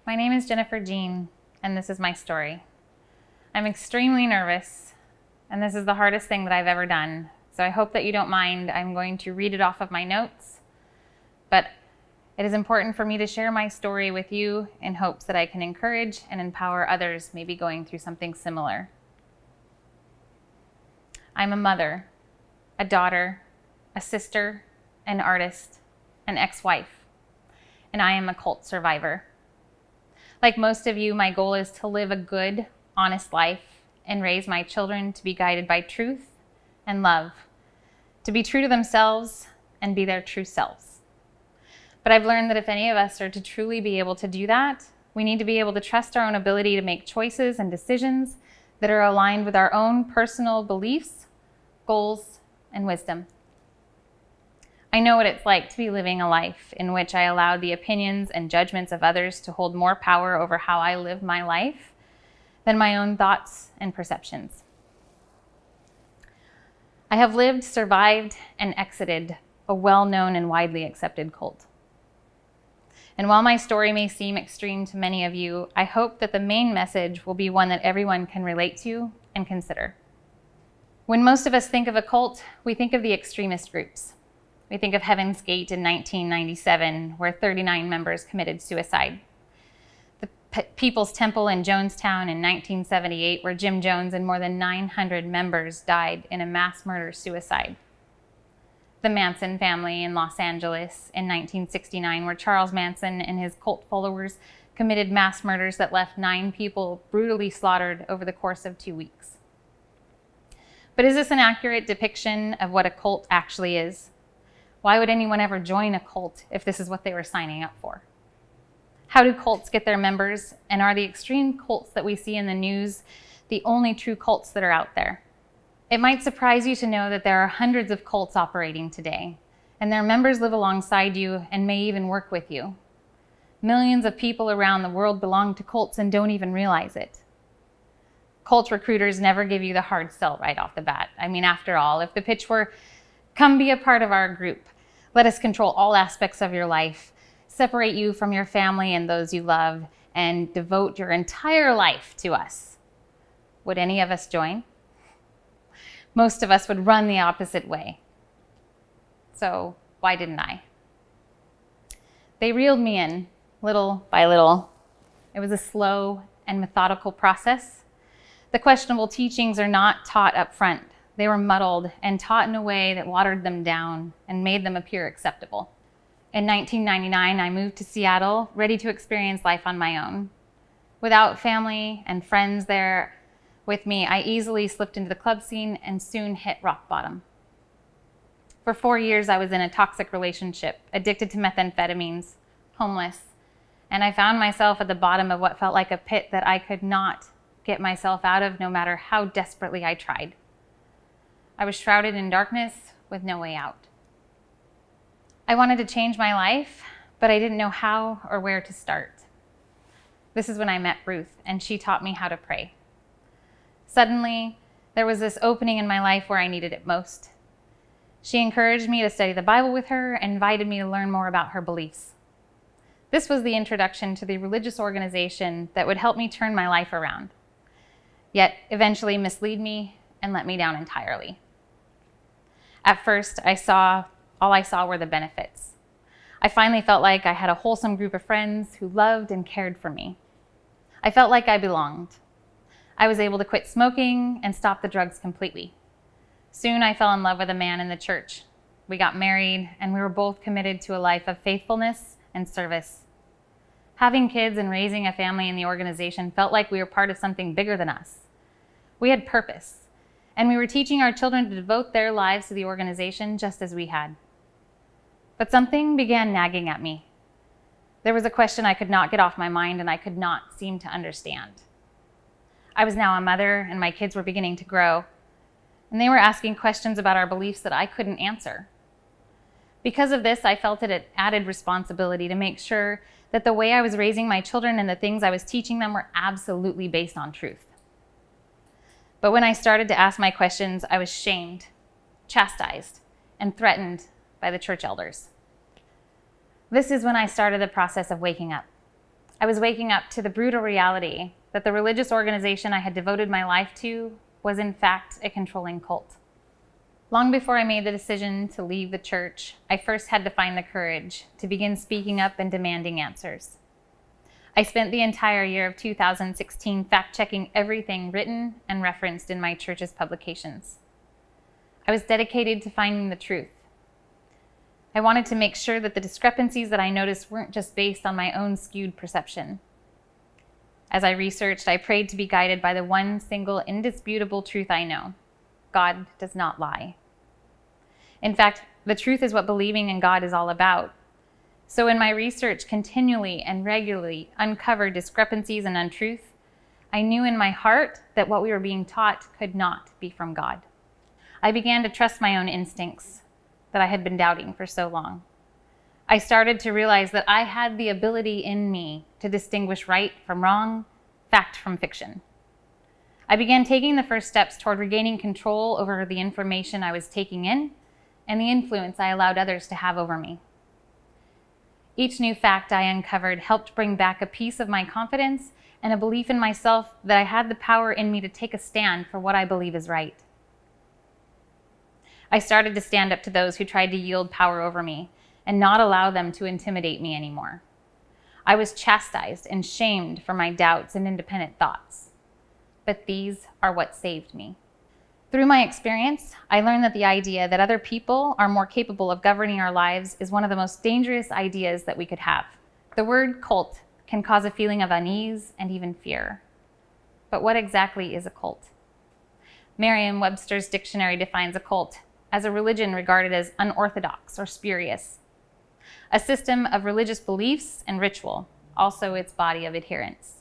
My name is Jennifer Jean, and this is my story. I'm extremely nervous, and this is the hardest thing that I've ever done, so I hope that you don't mind. I'm going to read it off of my notes, but it is important for me to share my story with you in hopes that I can encourage and empower others maybe going through something similar. I'm a mother, a daughter, a sister, an artist, an ex-wife, and I am a cult survivor. Like most of you, my goal is to live a good, honest life and raise my children to be guided by truth and love, to be true to themselves and be their true selves. But I've learned that if any of us are to truly be able to do that, we need to be able to trust our own ability to make choices and decisions that are aligned with our own personal beliefs, goals, and wisdom. I know what it's like to be living a life in which I allowed the opinions and judgments of others to hold more power over how I live my life than my own thoughts and perceptions. I have lived, survived, and exited a well-known and widely accepted cult. And while my story may seem extreme to many of you, I hope that the main message will be one that everyone can relate to and consider. When most of us think of a cult, we think of the extremist groups. We think of Heaven's Gate in 1997, where 39 members committed suicide. The People's Temple in Jonestown in 1978, where Jim Jones and more than 900 members died in a mass murder-suicide. The Manson family in Los Angeles in 1969, where Charles Manson and his cult followers committed mass murders that left 9 people brutally slaughtered over the course of 2 weeks. But is this an accurate depiction of what a cult actually is? Why would anyone ever join a cult if this is what they were signing up for? How do cults get their members? And are the extreme cults that we see in the news the only true cults that are out there? It might surprise you to know that there are hundreds of cults operating today, and their members live alongside you and may even work with you. Millions of people around the world belong to cults and don't even realize it. Cult recruiters never give you the hard sell right off the bat. I mean, after all, if the pitch were, "Come be a part of our group. Let us control all aspects of your life, separate you from your family and those you love, and devote your entire life to us," would any of us join? Most of us would run the opposite way. So why didn't I? They reeled me in, little by little. It was a slow and methodical process. The questionable teachings are not taught up front. They were muddled and taught in a way that watered them down and made them appear acceptable. In 1999, I moved to Seattle, ready to experience life on my own. Without family and friends there with me, I easily slipped into the club scene and soon hit rock bottom. For 4 years, I was in a toxic relationship, addicted to methamphetamines, homeless, and I found myself at the bottom of what felt like a pit that I could not get myself out of no matter how desperately I tried. I was shrouded in darkness with no way out. I wanted to change my life, but I didn't know how or where to start. This is when I met Ruth, and she taught me how to pray. Suddenly, there was this opening in my life where I needed it most. She encouraged me to study the Bible with her and invited me to learn more about her beliefs. This was the introduction to the religious organization that would help me turn my life around, yet eventually mislead me and let me down entirely. At first, all I saw were the benefits. I finally felt like I had a wholesome group of friends who loved and cared for me. I felt like I belonged. I was able to quit smoking and stop the drugs completely. Soon I fell in love with a man in the church. We got married, and we were both committed to a life of faithfulness and service. Having kids and raising a family in the organization felt like we were part of something bigger than us. We had purpose, and we were teaching our children to devote their lives to the organization just as we had. But something began nagging at me. There was a question I could not get off my mind, and I could not seem to understand. I was now a mother, and my kids were beginning to grow, and they were asking questions about our beliefs that I couldn't answer. Because of this, I felt it an added responsibility to make sure that the way I was raising my children and the things I was teaching them were absolutely based on truth. But when I started to ask my questions, I was shamed, chastised, and threatened by the church elders. This is when I started the process of waking up. I was waking up to the brutal reality that the religious organization I had devoted my life to was in fact a controlling cult. Long before I made the decision to leave the church, I first had to find the courage to begin speaking up and demanding answers. I spent the entire year of 2016 fact-checking everything written and referenced in my church's publications. I was dedicated to finding the truth. I wanted to make sure that the discrepancies that I noticed weren't just based on my own skewed perception. As I researched, I prayed to be guided by the one single indisputable truth I know: God does not lie. In fact, the truth is what believing in God is all about. So in my research continually and regularly uncovered discrepancies and untruth, I knew in my heart that what we were being taught could not be from God. I began to trust my own instincts that I had been doubting for so long. I started to realize that I had the ability in me to distinguish right from wrong, fact from fiction. I began taking the first steps toward regaining control over the information I was taking in and the influence I allowed others to have over me. Each new fact I uncovered helped bring back a piece of my confidence and a belief in myself that I had the power in me to take a stand for what I believe is right. I started to stand up to those who tried to yield power over me and not allow them to intimidate me anymore. I was chastised and shamed for my doubts and independent thoughts. But these are what saved me. Through my experience, I learned that the idea that other people are more capable of governing our lives is one of the most dangerous ideas that we could have. The word cult can cause a feeling of unease and even fear. But what exactly is a cult? Merriam-Webster's dictionary defines a cult as a religion regarded as unorthodox or spurious, a system of religious beliefs and ritual, also its body of adherents.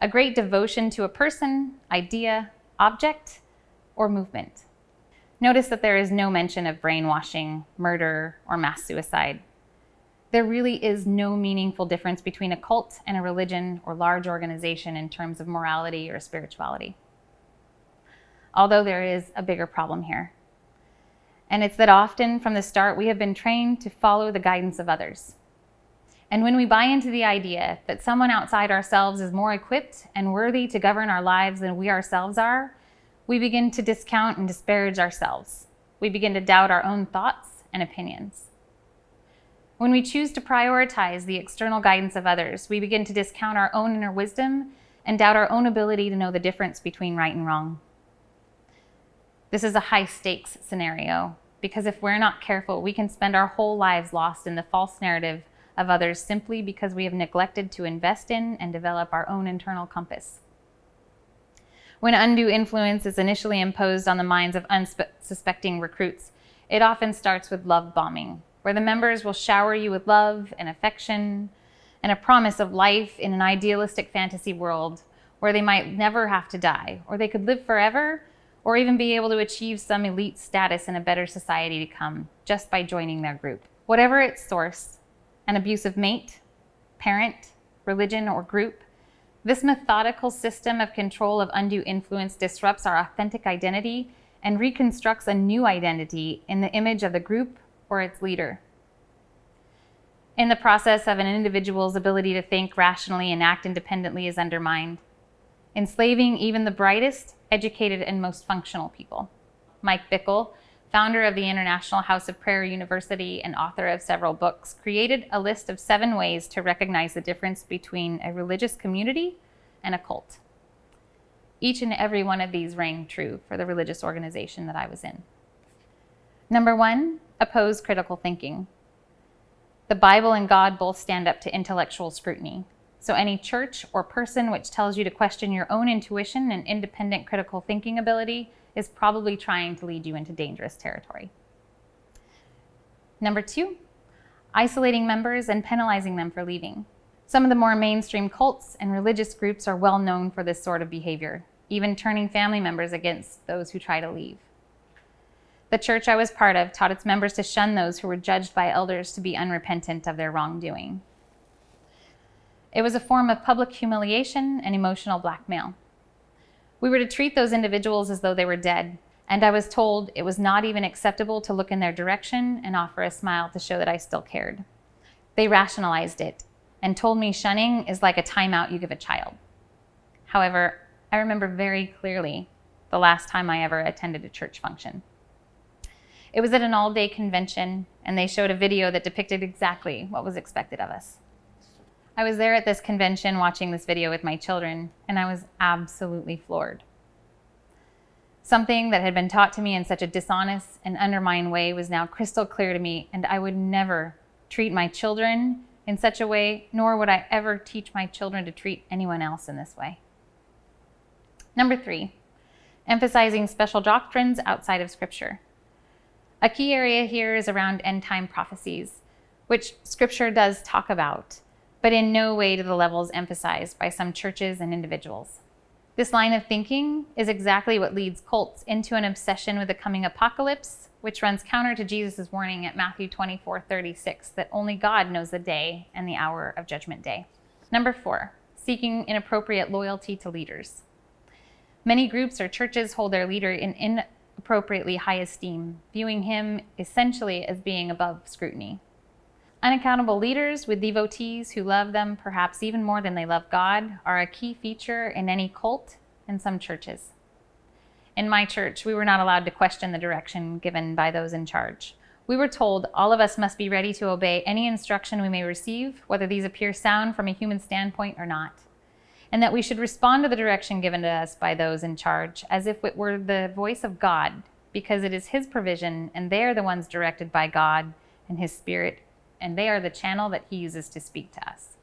A great devotion to a person, idea, object, or movement. Notice that there is no mention of brainwashing, murder, or mass suicide. There really is no meaningful difference between a cult and a religion or large organization in terms of morality or spirituality. Although there is a bigger problem here. And it's that often from the start we have been trained to follow the guidance of others. And when we buy into the idea that someone outside ourselves is more equipped and worthy to govern our lives than we ourselves are, we begin to discount and disparage ourselves. We begin to doubt our own thoughts and opinions. When we choose to prioritize the external guidance of others, we begin to discount our own inner wisdom and doubt our own ability to know the difference between right and wrong. This is a high-stakes scenario because if we're not careful, we can spend our whole lives lost in the false narrative of others simply because we have neglected to invest in and develop our own internal compass. When undue influence is initially imposed on the minds of unsuspecting recruits, it often starts with love bombing, where the members will shower you with love and affection and a promise of life in an idealistic fantasy world where they might never have to die, or they could live forever, or even be able to achieve some elite status in a better society to come just by joining their group. Whatever its source, an abusive mate, parent, religion, or group, this methodical system of control of undue influence disrupts our authentic identity and reconstructs a new identity in the image of the group or its leader. In the process of an individual's ability to think rationally and act independently is undermined, enslaving even the brightest, educated, and most functional people. Mike Bickle, founder of the International House of Prayer University and author of several books, created a list of 7 ways to recognize the difference between a religious community and a cult. Each and every one of these rang true for the religious organization that I was in. Number 1, oppose critical thinking. The Bible and God both stand up to intellectual scrutiny. So any church or person which tells you to question your own intuition and independent critical thinking ability is probably trying to lead you into dangerous territory. Number 2, isolating members and penalizing them for leaving. Some of the more mainstream cults and religious groups are well known for this sort of behavior, even turning family members against those who try to leave. The church I was part of taught its members to shun those who were judged by elders to be unrepentant of their wrongdoing. It was a form of public humiliation and emotional blackmail. We were to treat those individuals as though they were dead, and I was told it was not even acceptable to look in their direction and offer a smile to show that I still cared. They rationalized it and told me shunning is like a timeout you give a child. However, I remember very clearly the last time I ever attended a church function. It was at an all-day convention, and they showed a video that depicted exactly what was expected of us. I was there at this convention watching this video with my children, and I was absolutely floored. Something that had been taught to me in such a dishonest and undermined way was now crystal clear to me, and I would never treat my children in such a way, nor would I ever teach my children to treat anyone else in this way. Number 3, emphasizing special doctrines outside of Scripture. A key area here is around end-time prophecies, which Scripture does talk about, but in no way to the levels emphasized by some churches and individuals. This line of thinking is exactly what leads cults into an obsession with the coming apocalypse, which runs counter to Jesus' warning at Matthew 24:36 that only God knows the day and the hour of Judgment Day. Number 4, seeking inappropriate loyalty to leaders. Many groups or churches hold their leader in inappropriately high esteem, viewing him essentially as being above scrutiny. Unaccountable leaders with devotees who love them perhaps even more than they love God are a key feature in any cult and some churches. In my church, we were not allowed to question the direction given by those in charge. We were told all of us must be ready to obey any instruction we may receive, whether these appear sound from a human standpoint or not, and that we should respond to the direction given to us by those in charge as if it were the voice of God, because it is His provision and they are the ones directed by God and His Spirit, and they are the channel that He uses to speak to us.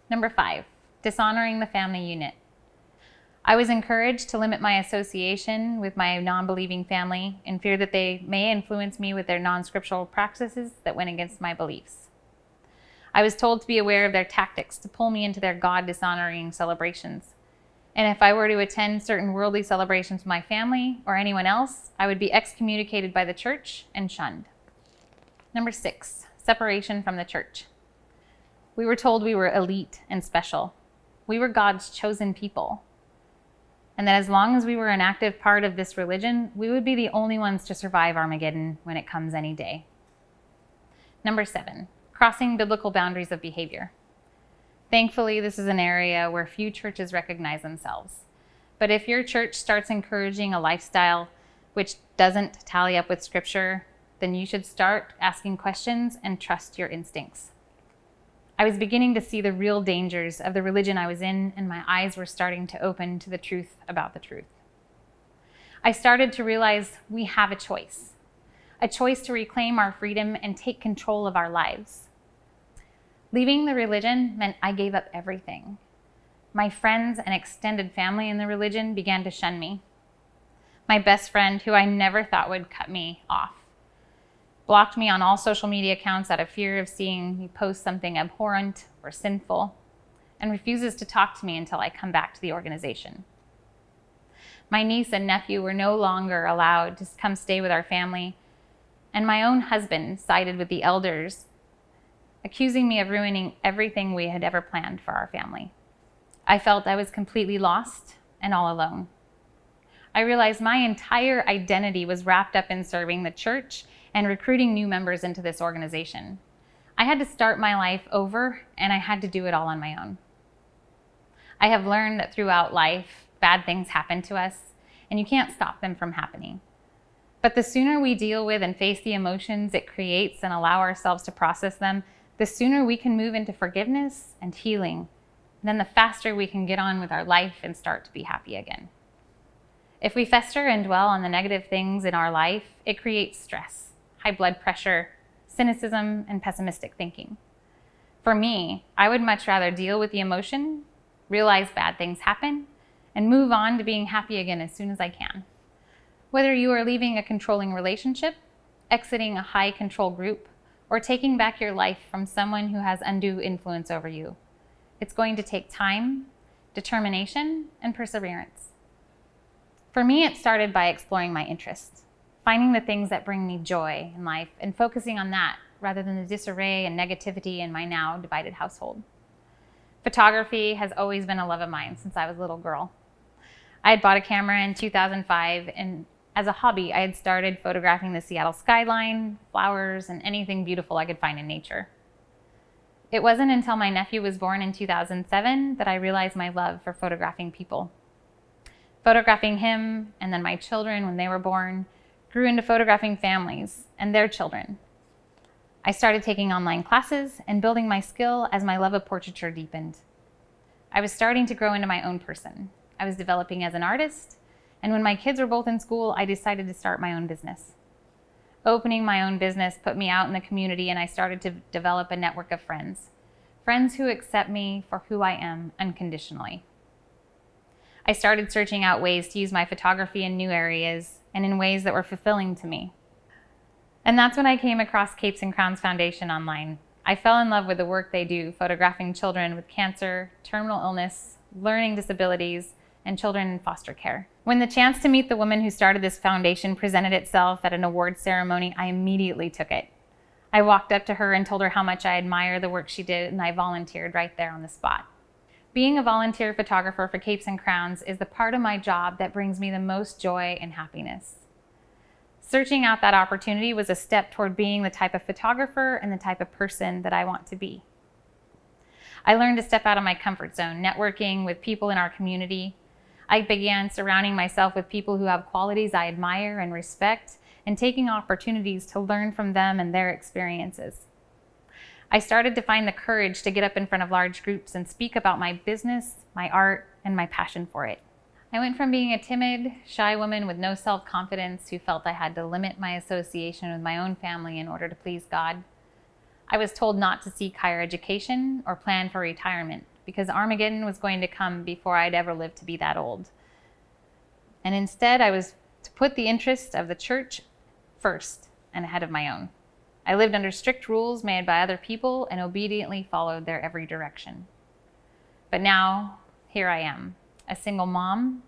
Number 5, dishonoring the family unit. I was encouraged to limit my association with my non-believing family in fear that they may influence me with their non-scriptural practices that went against my beliefs. I was told to be aware of their tactics to pull me into their God-dishonoring celebrations. And if I were to attend certain worldly celebrations with my family or anyone else, I would be excommunicated by the church and shunned. Number 6, separation from the church. We were told we were elite and special. We were God's chosen people. And that as long as we were an active part of this religion, we would be the only ones to survive Armageddon when it comes any day. Number 7, crossing biblical boundaries of behavior. Thankfully, this is an area where few churches recognize themselves. But if your church starts encouraging a lifestyle which doesn't tally up with Scripture, then you should start asking questions and trust your instincts. I was beginning to see the real dangers of the religion I was in, and my eyes were starting to open to the truth about the truth. I started to realize we have a choice to reclaim our freedom and take control of our lives. Leaving the religion meant I gave up everything. My friends and extended family in the religion began to shun me. My best friend, who I never thought would cut me off, blocked me on all social media accounts out of fear of seeing me post something abhorrent or sinful, and refuses to talk to me until I come back to the organization. My niece and nephew were no longer allowed to come stay with our family, and my own husband sided with the elders, accusing me of ruining everything we had ever planned for our family. I felt I was completely lost and all alone. I realized my entire identity was wrapped up in serving the church and recruiting new members into this organization. I had to start my life over, and I had to do it all on my own. I have learned that throughout life, bad things happen to us, and you can't stop them from happening. But the sooner we deal with and face the emotions it creates and allow ourselves to process them, the sooner we can move into forgiveness and healing, then the faster we can get on with our life and start to be happy again. If we fester and dwell on the negative things in our life, it creates stress, high blood pressure, cynicism, and pessimistic thinking. For me, I would much rather deal with the emotion, realize bad things happen, and move on to being happy again as soon as I can. Whether you are leaving a controlling relationship, exiting a high control group, or taking back your life from someone who has undue influence over you, it's going to take time, determination, and perseverance. For me, it started by exploring my interests, finding the things that bring me joy in life and focusing on that rather than the disarray and negativity in my now divided household. Photography has always been a love of mine since I was a little girl. I had bought a camera in 2005, and as a hobby, I had started photographing the Seattle skyline, flowers, and anything beautiful I could find in nature. It wasn't until my nephew was born in 2007 that I realized my love for photographing people. Photographing him, and then my children when they were born, grew into photographing families and their children. I started taking online classes and building my skill as my love of portraiture deepened. I was starting to grow into my own person. I was developing as an artist, and when my kids were both in school, I decided to start my own business. Opening my own business put me out in the community, and I started to develop a network of friends who accept me for who I am unconditionally. I started searching out ways to use my photography in new areas and in ways that were fulfilling to me. And that's when I came across Capes and Crowns Foundation online. I fell in love with the work they do, photographing children with cancer, terminal illness, learning disabilities, and children in foster care. When the chance to meet the woman who started this foundation presented itself at an awards ceremony, I immediately took it. I walked up to her and told her how much I admire the work she did, and I volunteered right there on the spot. Being a volunteer photographer for Capes and Crowns is the part of my job that brings me the most joy and happiness. Searching out that opportunity was a step toward being the type of photographer and the type of person that I want to be. I learned to step out of my comfort zone, networking with people in our community. I began surrounding myself with people who have qualities I admire and respect, and taking opportunities to learn from them and their experiences. I started to find the courage to get up in front of large groups and speak about my business, my art, and my passion for it. I went from being a timid, shy woman with no self-confidence who felt I had to limit my association with my own family in order to please God. I was told not to seek higher education or plan for retirement because Armageddon was going to come before I'd ever live to be that old. And instead, I was to put the interests of the church first and ahead of my own. I lived under strict rules made by other people and obediently followed their every direction. But now, here I am, a single mom,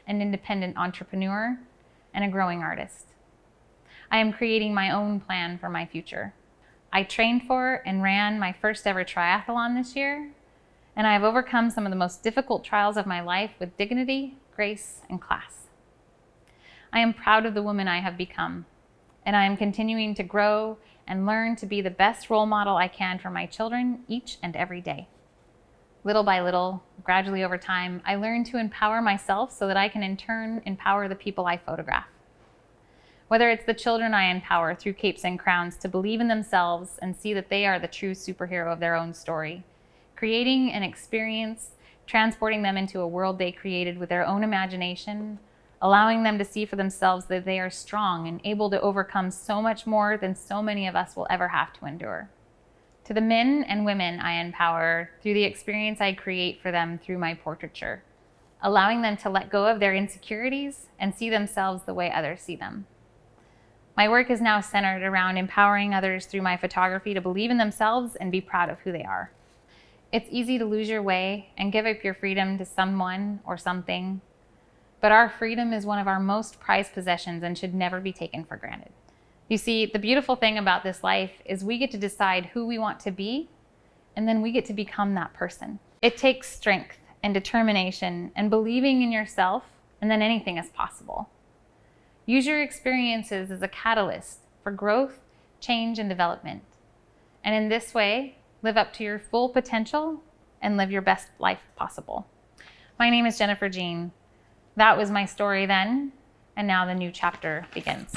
an independent entrepreneur, and a growing artist. I am creating my own plan for my future. I trained for and ran my first ever triathlon this year, and I have overcome some of the most difficult trials of my life with dignity, grace, and class. I am proud of the woman I have become, and I am continuing to grow and learn to be the best role model I can for my children each and every day. Little by little, gradually over time, I learned to empower myself so that I can in turn empower the people I photograph. Whether it's the children I empower through Capes and Crowns to believe in themselves and see that they are the true superhero of their own story, creating an experience, transporting them into a world they created with their own imagination, allowing them to see for themselves that they are strong and able to overcome so much more than so many of us will ever have to endure. To the men and women I empower through the experience I create for them through my portraiture, allowing them to let go of their insecurities and see themselves the way others see them. My work is now centered around empowering others through my photography to believe in themselves and be proud of who they are. It's easy to lose your way and give up your freedom to someone or something, but our freedom is one of our most prized possessions and should never be taken for granted. You see, the beautiful thing about this life is we get to decide who we want to be, and then we get to become that person. It takes strength and determination and believing in yourself, and then anything is possible. Use your experiences as a catalyst for growth, change, and development. And in this way, live up to your full potential and live your best life possible. My name is Jennifer Jean. That was my story then, and now the new chapter begins.